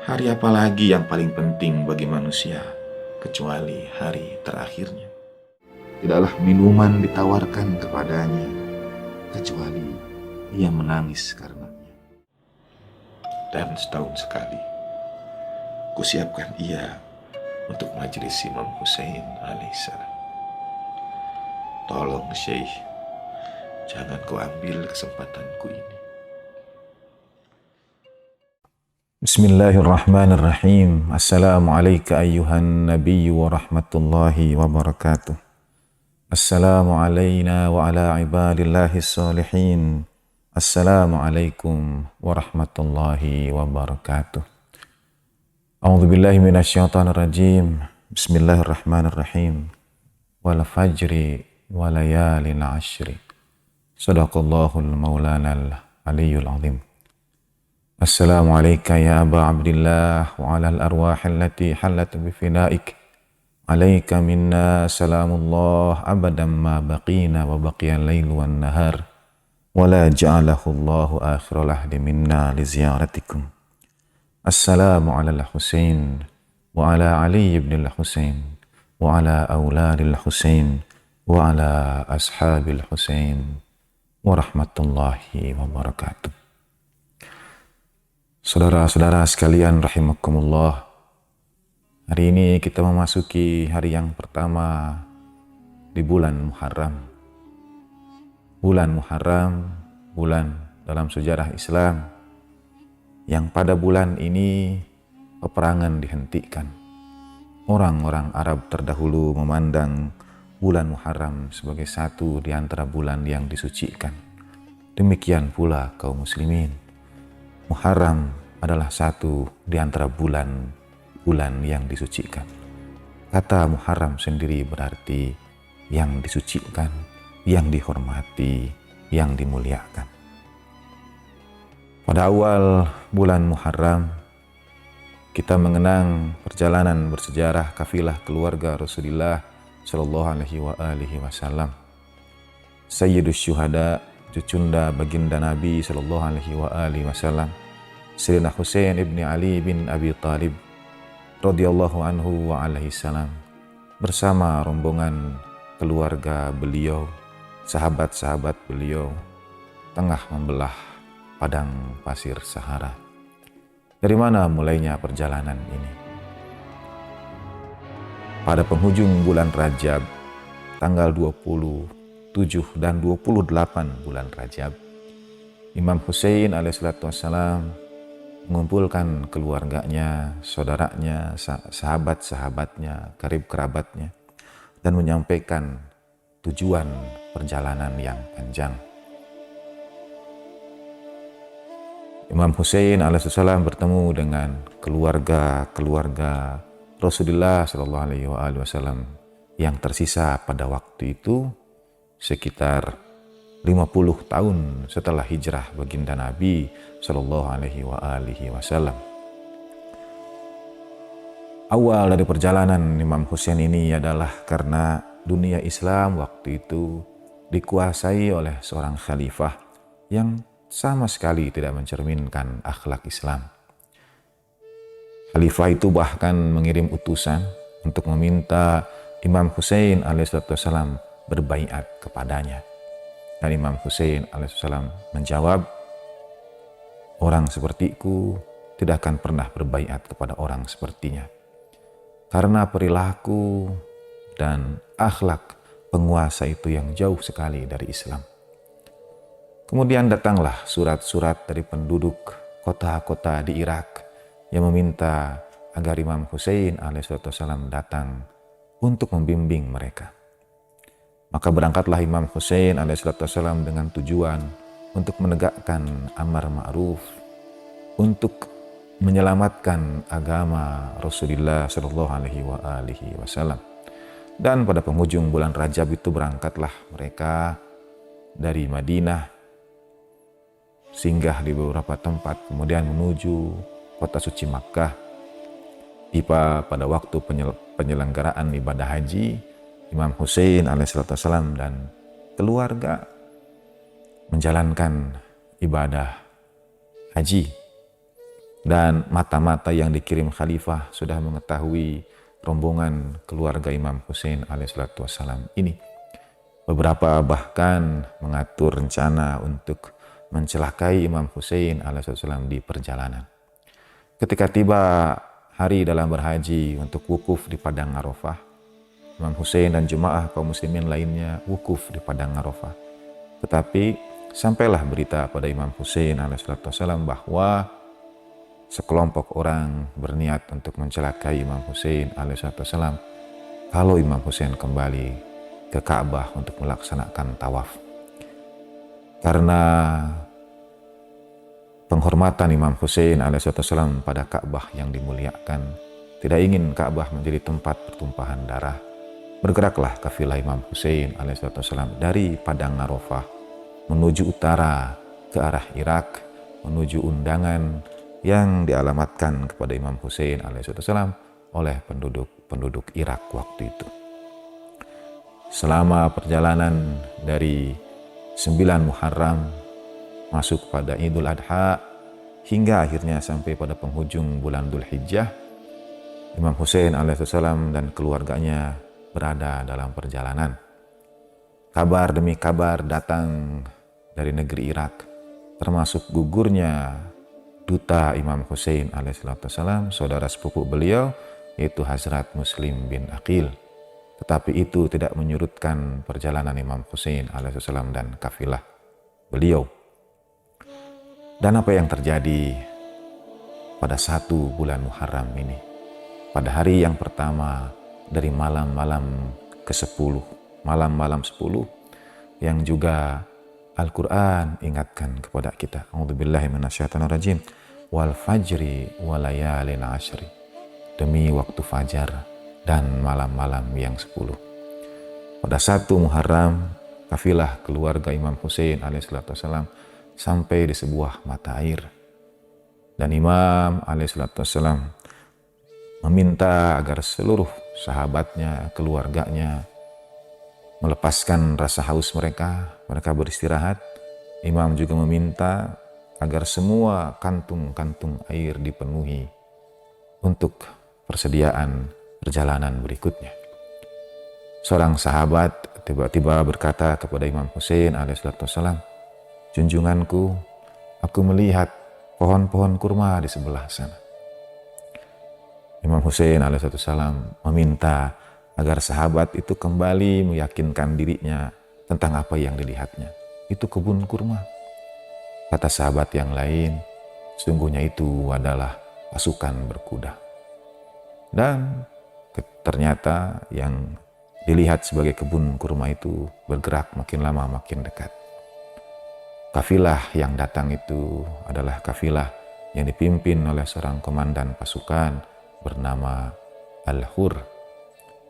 Hari apa lagi yang paling penting bagi manusia kecuali hari terakhirnya? Tidaklah minuman ditawarkan kepadanya kecuali ia menangis karenanya. Dan setahun sekali kusiapkan ia untuk majelis Imam Hussein alaihissalam. Tolong Syekh, jangan kau ambil kesempatanku ini. Bismillahirrahmanirrahim. Assalamualaikum ayyuhan nabiyyu wa rahmatullahi wa barakatuh. Assalamu alayna wa ala ibadillahi salihin. Assalamualaikum warahmatullahi wabarakatuh. A'udzu billahi minasyaitonir rajim. Bismillahirrahmanirrahim. Wal fajri wa layalin 'ashri. Shadaqallahul maulanal aliyyul azim. Assalamu alayka ya Aba Abdillah wa ala al-arwah allati halat bifinaik. Alayka minna salamullah abadan ma baqina wa baqiya al-lail wan nahar. Wa la ja'alahu Allahu akhiral ahdi minna li ziyaratikum. Assalamu ala al-Husain wa ala Ali ibn al-Husain wa ala awladil Husain wa ala ashabil Husain wa rahmatullahi wa barakatuh. Saudara-saudara sekalian rahimakumullah, hari ini kita memasuki hari yang pertama di bulan Muharram. Bulan Muharram, bulan dalam sejarah Islam yang pada bulan ini peperangan dihentikan. Orang-orang Arab terdahulu memandang bulan Muharram sebagai satu di antara bulan yang disucikan. Demikian pula kaum muslimin. Muharram adalah satu di antara bulan yang disucikan. Kata Muharram sendiri berarti yang disucikan, yang dihormati, yang dimuliakan. Pada awal bulan Muharram, kita mengenang perjalanan bersejarah kafilah keluarga Rasulullah Shallallahu Alaihi Wasallam. Sayyidus Syuhada, cucunda baginda Nabi Shallallahu Alaihi Wasallam, Sayyidina Husain ibni Ali bin Abi Talib radhiyallahu anhu wa alaihi salam, bersama rombongan keluarga beliau, sahabat-sahabat beliau, tengah membelah padang pasir Sahara. Dari mana mulainya perjalanan ini? Pada penghujung bulan Rajab, tanggal 27 dan 28 bulan Rajab, Imam Hussein alaihissalam mengumpulkan keluarganya, saudaranya, sahabat-sahabatnya, karib kerabatnya, dan menyampaikan tujuan perjalanan yang panjang. Imam Hussein alaihissalam bertemu dengan keluarga Rasulullah Shallallahu Alaihi Wasallam yang tersisa pada waktu itu sekitar 50 tahun setelah hijrah baginda Nabi Shallallahu Alaihi Wasallam. Awal dari perjalanan Imam Hussein ini adalah karena dunia Islam waktu itu dikuasai oleh seorang khalifah yang sama sekali tidak mencerminkan akhlak Islam. Khalifah itu bahkan mengirim utusan untuk meminta Imam Hussein alaihissalam berbaiat kepadanya. Dan Imam Hussein alaihissalam menjawab, orang sepertiku tidak akan pernah berbaiat kepada orang sepertinya. Karena perilaku dan akhlak penguasa itu yang jauh sekali dari Islam. Kemudian datanglah surat-surat dari penduduk kota-kota di Irak yang meminta agar Imam Hussein alaihissalam datang untuk membimbing mereka. Maka berangkatlah Imam Hussein alaihissalam dengan tujuan untuk menegakkan amar ma'ruf, untuk menyelamatkan agama Rasulullah Shallallahu Alaihi Wasallam. Dan pada penghujung bulan Rajab itu berangkatlah mereka dari Madinah, singgah di beberapa tempat, kemudian menuju kota suci Makkah. Tiba pada waktu penyelenggaraan ibadah haji, Imam Hussein alaihissalam dan keluarga menjalankan ibadah haji Dan mata-mata yang dikirim khalifah sudah mengetahui rombongan keluarga Imam Hussein alaihissalatu wassalam ini. Beberapa bahkan mengatur rencana untuk mencelakai Imam Hussein alaihissalatu wassalam di perjalanan. Ketika tiba hari dalam berhaji untuk wukuf di Padang Arafah, Imam Hussein dan jemaah kaum muslimin lainnya wukuf di Padang Arafah. Tetapi sampailah berita pada Imam Hussein alaihissalatu wassalam bahwa sekelompok orang berniat untuk mencelakai Imam Hussein alaihissalatu wassalam kalau Imam Hussein kembali ke Ka'bah untuk melaksanakan tawaf. Karena penghormatan Imam Hussein alaihissalatu wassalam pada Ka'bah yang dimuliakan, tidak ingin Ka'bah menjadi tempat pertumpahan darah, bergeraklah kafilah Imam Hussein alaihissalatu wassalam dari Padang Arafah menuju utara ke arah Irak, menuju undangan yang dialamatkan kepada Imam Hussein alaihissalatu wassalam oleh penduduk Irak waktu itu. Selama perjalanan dari 9 Muharram masuk pada Idul Adha hingga akhirnya sampai pada penghujung bulan Dzul Hijjah, Imam Hussein alaihissalam dan keluarganya berada dalam perjalanan. Kabar demi kabar datang dari negeri Irak, termasuk gugurnya duta Imam Hussein alaihissalam, saudara sepupu beliau yaitu Hazrat Muslim bin Aqil. Tetapi itu tidak menyurutkan perjalanan Imam Hussein alaihissalam dan kafilah beliau. Dan apa yang terjadi pada 1 bulan Muharram ini? Pada hari yang pertama dari malam-malam ke-10, malam-malam 10 yang juga Al-Quran ingatkan kepada kita. A'udzubillahi minasyaitonirrajim. Wal fajri walayalin ashri. Demi waktu fajar dan malam-malam yang 10. Pada 1 Muharram, kafilah keluarga Imam Hussein alaihissalatu wassalam sampai di sebuah mata air. Dan Imam alaihissalatu wassalam meminta agar seluruh sahabatnya, keluarganya melepaskan rasa haus mereka beristirahat. Imam juga meminta agar semua kantung-kantung air dipenuhi untuk persediaan perjalanan berikutnya. Seorang sahabat tiba-tiba berkata kepada Imam Hussein alaihissalatu wassalam, "Junjunganku, aku melihat pohon-pohon kurma di sebelah sana." Imam Hussein alaihissalatu wassalam meminta agar sahabat itu kembali meyakinkan dirinya tentang apa yang dilihatnya. Itu kebun kurma. Kata sahabat yang lain, sesungguhnya itu adalah pasukan berkuda. Dan ternyata yang dilihat sebagai kebun kurma itu bergerak makin lama makin dekat. Kafilah yang datang itu adalah kafilah yang dipimpin oleh seorang komandan pasukan bernama Al-Hur.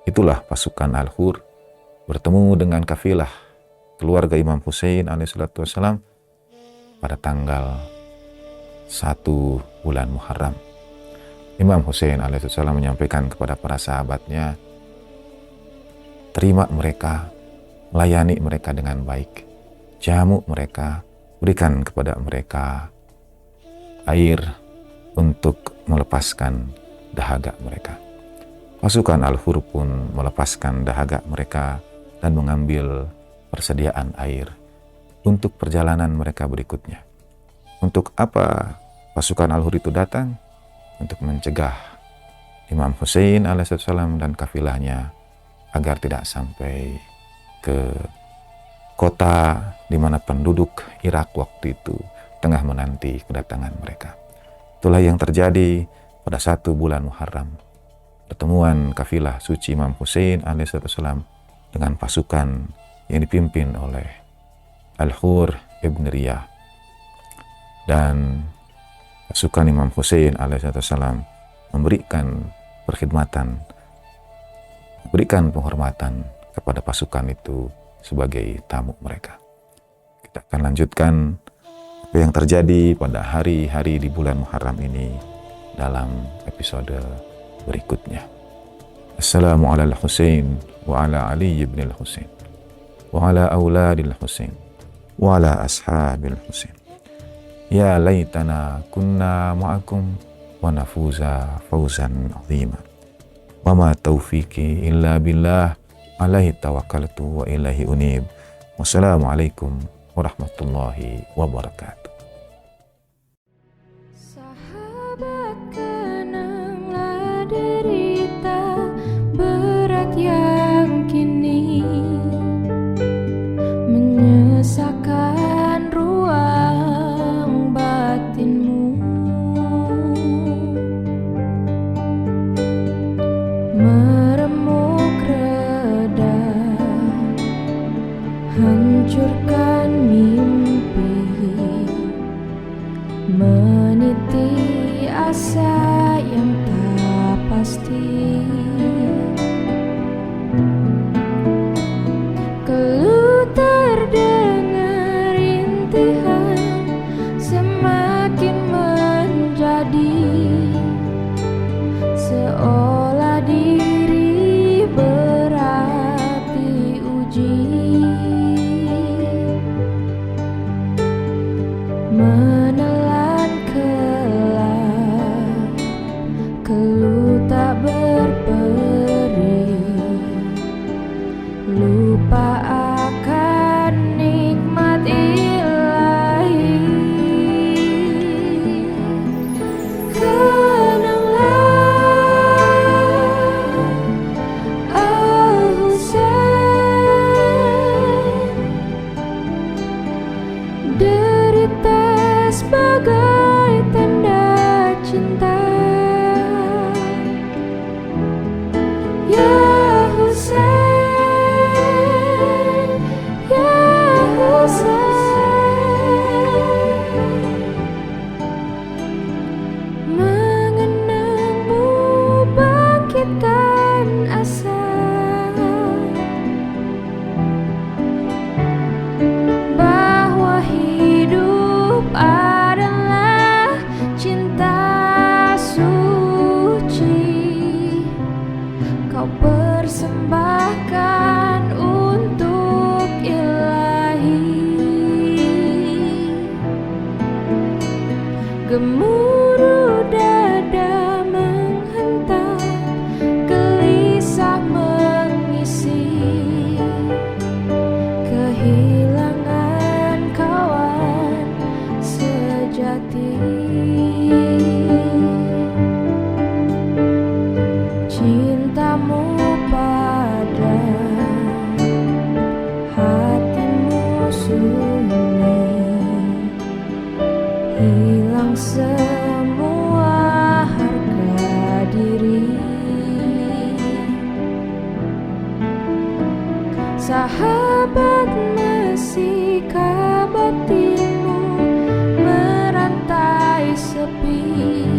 Itulah pasukan Al-Hur bertemu dengan kafilah keluarga Imam Hussein alaihissalatu wassalam pada tanggal 1 bulan Muharram. Imam Hussein alaihissalam menyampaikan kepada para sahabatnya, terima mereka, layani mereka dengan baik, jamu mereka, berikan kepada mereka air untuk melepaskan dahaga mereka. Pasukan Al-Hur pun melepaskan dahaga mereka dan mengambil persediaan air untuk perjalanan mereka berikutnya. Untuk apa pasukan Al-Hur itu datang? Untuk mencegah Imam Hussein alaihissalam dan kafilahnya agar tidak sampai ke kota di mana penduduk Irak waktu itu tengah menanti kedatangan mereka. Itulah yang terjadi pada 1 bulan Muharram. Pertemuan kafilah suci Imam Hussein alaihissalam dengan pasukan yang dipimpin oleh Al-Hur ibn Riyah. Dan pasukan Imam Hussein alaihissalam memberikan perkhidmatan, berikan penghormatan kepada pasukan itu sebagai tamu mereka. Kita akan lanjutkan apa yang terjadi pada hari-hari di bulan Muharram ini dalam episode berikutnya. Assalamu ala al-Husain wa ala Ali ibn al-Husain wa ala auladil Husain wa ala ashabil Husain. Ya laitana kunna ma'akum wa nafuza fawzan azima. Wa ma taufiqi illa billah, alaihi tawakkaltu wa ilaihi unib. Wassalamualaikum warahmatullahi wabarakatuh. Sahabat, kenanglah derita berat yang kini menyesakan ruang batinmu, meremuk reda, hancurkan mimpi, meniti asa yang tak pasti. Keluh terdengar rintihan semakin menjadi, seolah diri berat diuji, menelan kelak, keluh tak berperi, lupa akan nikmat ilahi. Kenanglah Al-Husain, derita sebagai tanda cinta. Ya Husain, ya Husain, mengenangmu bangkitkan asa, bahwa hidup adalah cinta suci. Kau persembahkan untuk ilahi. Gemuruh dada menghentak, gelisah mengisi, kehilangan kawan sejati. Cintamu pada hatimu sunyi, hilang semua harga diri. Sahabat, masihkah batinmu merantai sepi?